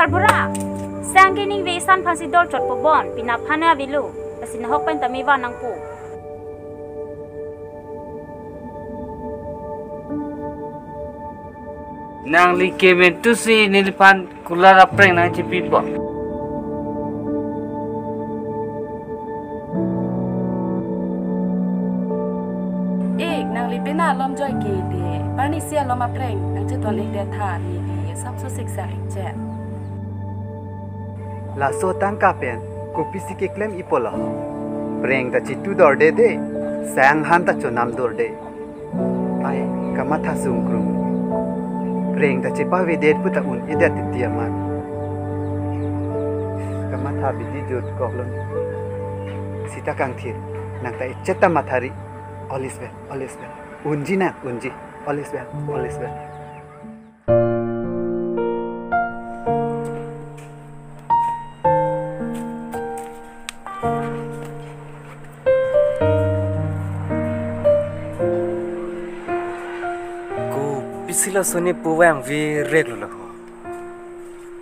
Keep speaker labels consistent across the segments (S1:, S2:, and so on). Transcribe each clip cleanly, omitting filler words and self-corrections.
S1: Sarbura, sang kining vesan pasidol chot pobon pinapana vilu pasin hok pen tamiwa nang pu.
S2: Nang li kemen tu si nilipan kulara preng nang cipi po.
S3: Nang li bina lom joy ki di pani sia lom apreng nang cetuan li de tha ni di sab su siksa ikje.
S4: La so tangka pen ko pisi ke klem ipola preng ta chitu dor de sang han ta chonam dor de ai kamatha sungkrum preng ta chipa ve det puta un ida titia mat kamatha bidi jot kohlon sita kang thir nang ta cheta mathari always well unji na unji always well
S5: Sila suni puwang vi regular ho.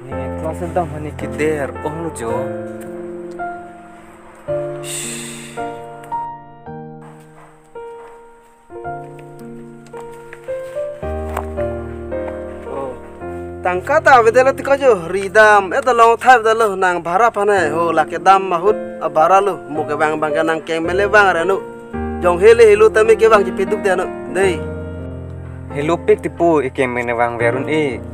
S5: Ni kelas dam hani kider onglu jo.
S6: Tangka ta vedela tiko jo ridam eta long thai vedela nang bhara pane ho lake dam mahut abara lu muke bang nang keng mele bang ranu jong hele helu tame ke bang jipiduk de anu dei.
S5: Hello pek tipu ikem menewang verun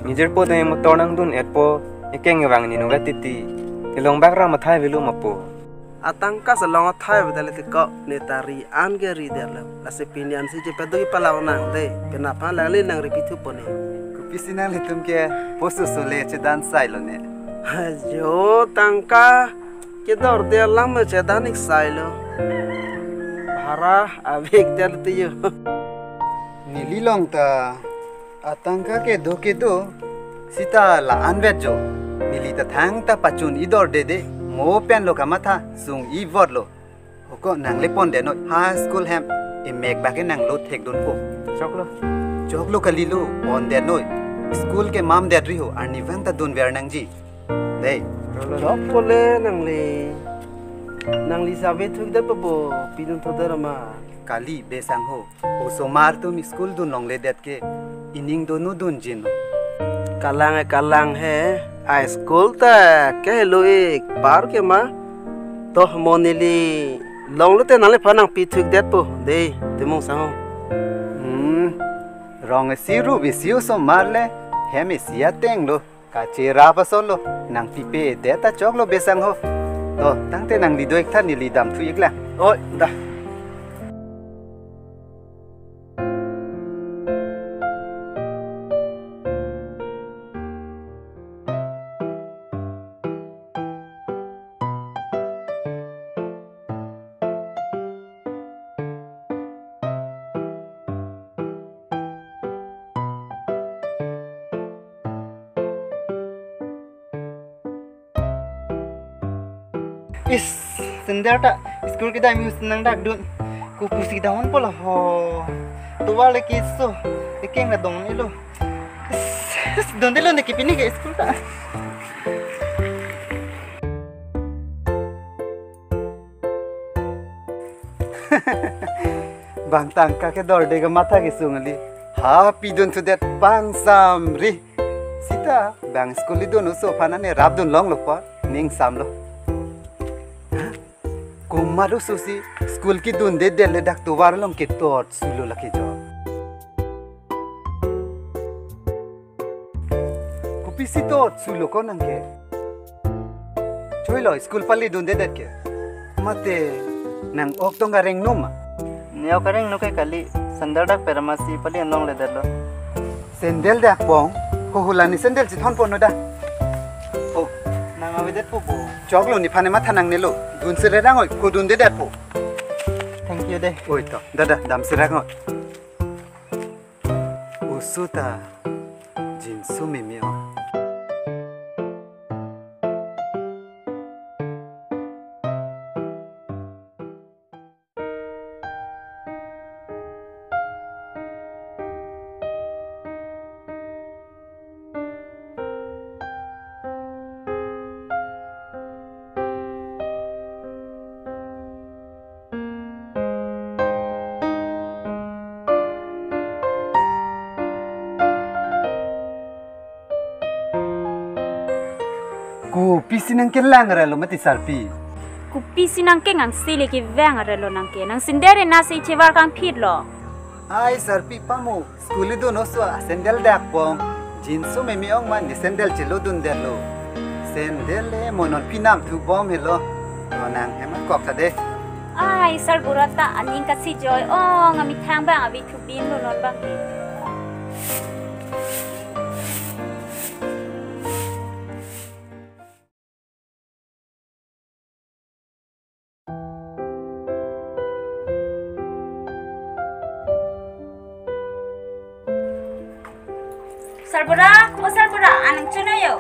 S5: nijer po de motor nang dun etpo ikeng wang ni nuga titi ilong bakra mathai velu mapo
S6: atangka salong thai vedela tiko netari ange ridela lase pinian si jipeduk palaw nang de kenapa lali nang ripitu pone
S4: kupisina litum ke posu sole chedan sailo ne
S6: jo tangka ke dor de lam chedanik sailo bhara avek del tiyo
S4: Nililong ta atangka ke doke do sita la anvet jo nilita thang ta pachun idor de mo pen lo kamatha sung I vot lo hoko nang lepon de no high school ham mek ba ke nang lo thek don po choklo kalilu on de no school ke mam de ri ho arni van ta don ver nang ji dei
S6: chok pole nang li sabe thuk de po pidun thodar ma
S4: kali besang ho oso mar tum school dun longle det ke ining donu dun jin
S6: kalang he a school ta ke lo ek par ke ma to monili longle te nale phanang pi thuk det po de temong sang
S4: rong siru bisio so marle hemi sia teng lo ka chera pa solo nang pipe deta choklo besang ho to tangte nang li doik than ni li dam thu ikla
S6: oi da
S4: is sendata school kita mus nang dak dun ku pusi daun pola ho to wale kiso ekeng na dong ilo donde lo ne kipini ke school ta bang tangka ke dorde ga matha ke sungali happy dun to that bang samri sita bang school idon so phanane rabdun long lo pa ning samlo Kumaru susi school ki dun de dele dak to warlong ke tot sulo laki jo kupisi tot sulo ko nangke choilo school pali dun de ke mate nang ok to gareng noma
S7: neo kareng no ke kali
S6: sandal dak peramasi pali anong le dalo.
S4: Sendel dak bong. Hulani sendel si thon pono da.
S6: Oh, nang awedet po po.
S4: Choklo ni phane matha nang nelo. Dun sire rangoi kudun de dat po.
S6: Thank you deh.
S4: Oi to, dada dam sire ngoi. Usuta jinsu mimio. Ku pisinang kelang relo mati sarpi.
S1: Ku pisinang ke ngang sili ki veng relo nang ke nang sindere na si chevar kang phit lo.
S4: Ai sarpi pamu. Skuli do no so sendel dak bong. Jinsu mimiong man ni sendel chelo dun delo. Sendel le monon pinam tu bom helo. Nang hemat kok tade.
S1: Ai Sarbura ta aning ka si joy oh ngami thang bang abi thu bin lo non bang ke. Sarbura, mo Sarbura, anang chuno yo.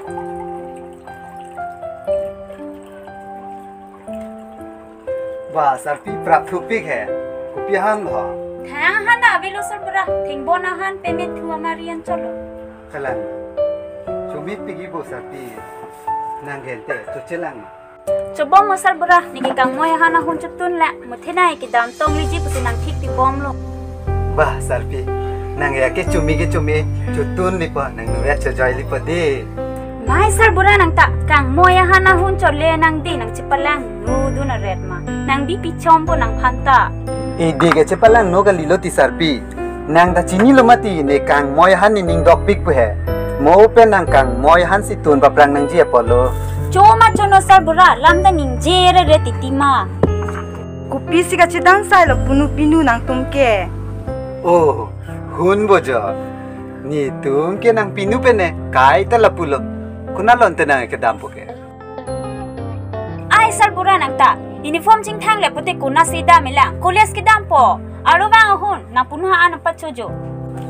S4: Wah sarpi prap thupik hai. Kupihan ho.
S1: Thang han na bilu Sarbura, thing bona han payment thua marian cholo.
S4: Kalan. Chumi pigi bo sarpi. Nang gente chuchelang.
S1: Coba mo Sarbura, niki kang moy hana hun chutun la, mo thenai ki dam tong li ji pusi nang thik ti bom lo.
S4: Wah sarpi. Nang ya ke cumi chutun lipa nang nuya chojoy lipa de.
S1: Mai Sarbura nang ta kang moy hana hun chole nang di nang chipalang nu du na red ma. Nang di pi chombo nang phanta.
S4: Ide ke cepalang no galilo ti sarpi. Nang da chini lo mati ne kang moy han ni ning dok pik pu he. Mo pe nang kang moy han si tun baprang nang ji apolo.
S1: Choma chono Sarbura lamda ning jere re titima.
S7: Kupi si ka chidang sai lo punu pinu nang tumke.
S4: Oh, hun bojo. Ni tum ke nang pinu pe ne kai ta lapulo. Kunalon te nang ke dampo ke.
S1: Ai Sarbura nang ta uniform ching thang le pote kuna sida mila college ke dampo. Aro bang hun nang punha an pachojo.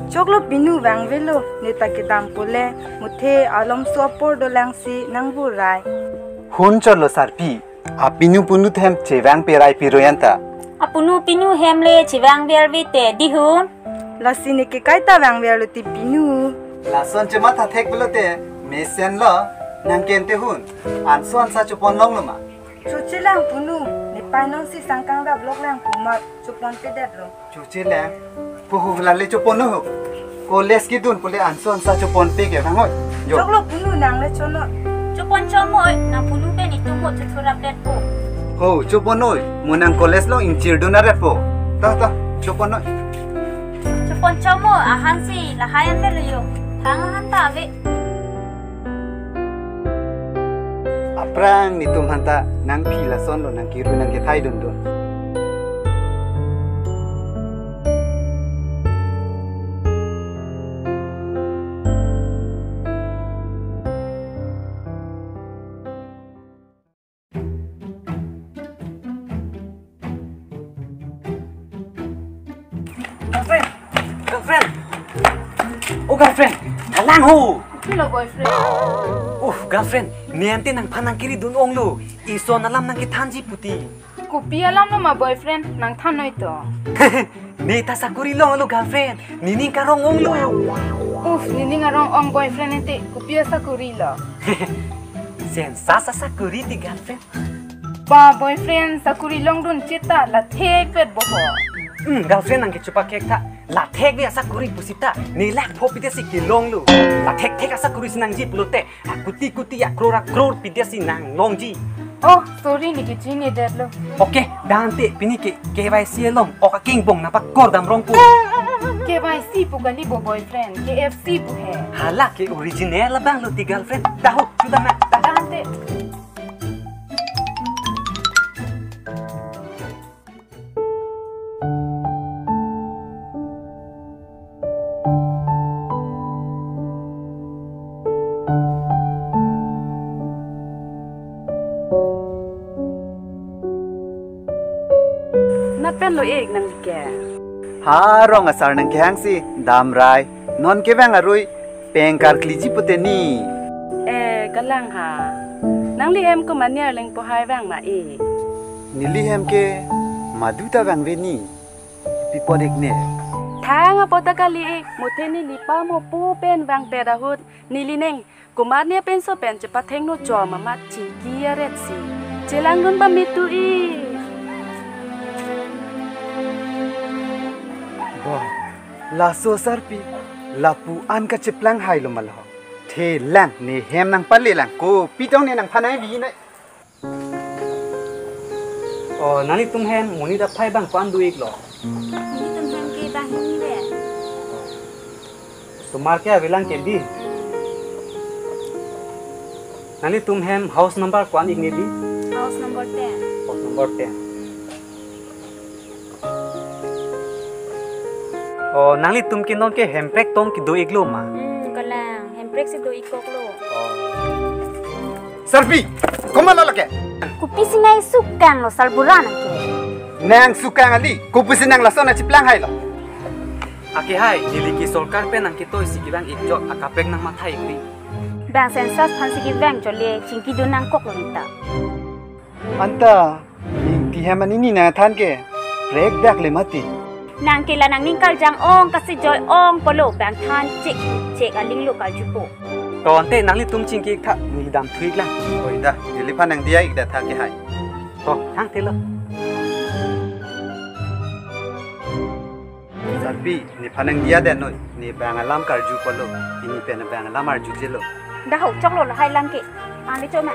S7: Choklo pinu wang velo neta ke dam pole muthe alom sopor do lang si nang burai.
S4: Hun cholo sarpi. A pinu punu them chewang pe rai piroyanta.
S1: Apunu pinu hemle chiwang biar vite di hun.
S7: Lasi ne ke kaita wang velo ti pinu.
S4: Lason cema ta thek belote mesen lo nang kente hun. Anson sa chupon long lo ma.
S7: Chuchilang punu ne painong si sangkang da blok lang pumat chupon te det lo.
S4: Chuchi lang. Puhu lale chupon no. Koles ki dun pule anson sa chupon pe ke bangoi. Yo.
S7: Choklo punu nang le chono.
S1: Chupon chomo nang punu pe ni tumo chuthurap det po.
S4: Ho chupon noi. Munang koles lo incir dun are po. Ta chupon noi.
S1: Chupon chomo ahan si lahayan velo yo. Thang han ta ve.
S4: Aprang ni tum hanta nang pila son lo nang kiru nang ke thai dun dun.
S2: Girlfriend. Oh girlfriend, alang ho.
S3: Hello boyfriend.
S2: Girlfriend, niente nang panang kiri dun ong lu. Iso nalam nang kitanji puti.
S3: Kupi alam no ma boyfriend nang thanoi to.
S2: Neta sakuri long lu girlfriend. Nining karong ong lu.
S3: Nini ngarong ong boyfriend ente kupi sa kurilo.
S2: Sensa sakuri ti girlfriend.
S3: Ba boyfriend sa kurilong dun cita la thek pet boho.
S2: Girlfriend nang kecupa kek ta. La thek dia sakuri pusita. Nilak popite si kilong lu. La thek sakuri sinang ji pulute. Kuti ya kror pide si nang longji.
S3: Oh, sorry ni kichini derlo.
S2: Oke, dante pini ke KYC long. Oka king bong napa kordam rong pu.
S3: KYC bukan ibu boyfriend, KFC bu he.
S2: Hala ke original bang lu ti girlfriend. Tahu sudah nak.
S3: Dante. lo ek nang ke.
S4: Harong asar nang kehang si dam rai non ke bang arui pengkar kliji pute ni.
S3: Galang ha. Nang li hem ko mania leng po hai bang ma e.
S4: Nili hem ke maduta bang ve ni. Pipodek ne.
S3: Thang a potakali ek muthe ni lipa mo pu pen bang terahut nili neng kumar ne pen so pen che patheng no cho mama chingki ret si. Jelang nun ba mitu i.
S4: Boy, la so sarpi, la pu an ka chiplang hai lo mal ho. The lang ni hem nang palle lang ko pitong ne nang phanai vi nai.
S2: Oh, nani tum hem muni da phai bang kwan du ik lo.
S1: Ini tentang ke bang ini deh.
S2: Tumar ke bilang ke di. Nani tum hem house number kwan ik ni di.
S1: House number 10.
S2: House number 10. Oh, nani tum ke non ke hem prek tong ki do ik lo ma.
S1: Galang. Handbrake si do ikok lo.
S4: Sarpi, komala lake.
S1: Kupi singai sukang lo salburan ke.
S4: Nang sukang ali, ko pusinang la sona chiplang hai lo.
S2: Aki hai, nili ki solkar pe nang ki toy si ki bang ik jo akapek nang mathai ik di.
S1: Bang sensas phansi ki bang jole chingki do nang kok lo nita.
S4: Anta, ti hemani ni na than ke. Break back le mati.
S1: Nang kila nang ningkal jang ong kasi joy ong polo bang than cek aling lo kal jupo.
S2: Tonte nangli tum ching ki tha nili dam thuik la.
S4: Oi da, dili phanang dia ik da tha ke hai.
S2: To, hang te lo.
S4: Sarpi, ni phanang dia da noi, ni bang alam kar ju polo, ini pen bang alam ar ju jelo.
S1: Dah hok chok lo la hai lang ke. Ang di cho ma.